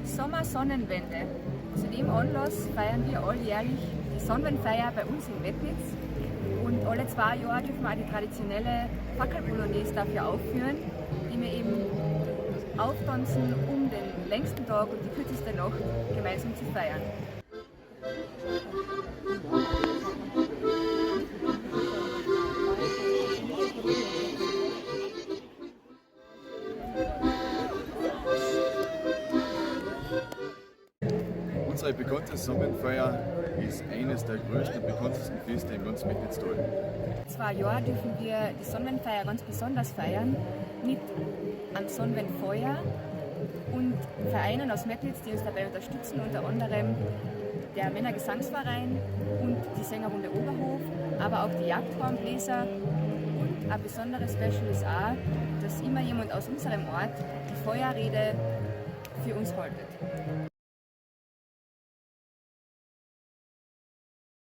Sommersonnenwende. Zu dem Anlass feiern wir alljährlich die Sonnenwendfeier bei uns in Mettlitz. Und alle 2 Jahre dürfen wir auch die traditionelle Fackelpolonaise dafür aufführen, die wir eben auftanzen, um den längsten Tag und die kürzeste Nacht gemeinsam zu feiern. Unsere bekannte Sonnenfeier ist eines der größten und bekanntesten Feste im ganzen Metlitztal. 2 Jahre dürfen wir die Sonnenwendfeier ganz besonders feiern, mit einem Sonnenwendfeuer und Vereinen aus Mettlitz, die uns dabei unterstützen, unter anderem der Männergesangsverein und die Sängerrunde Oberhof, aber auch die Jagdhornbläser. Und ein besonderes Special ist auch, dass immer jemand aus unserem Ort die Feuerrede für uns haltet.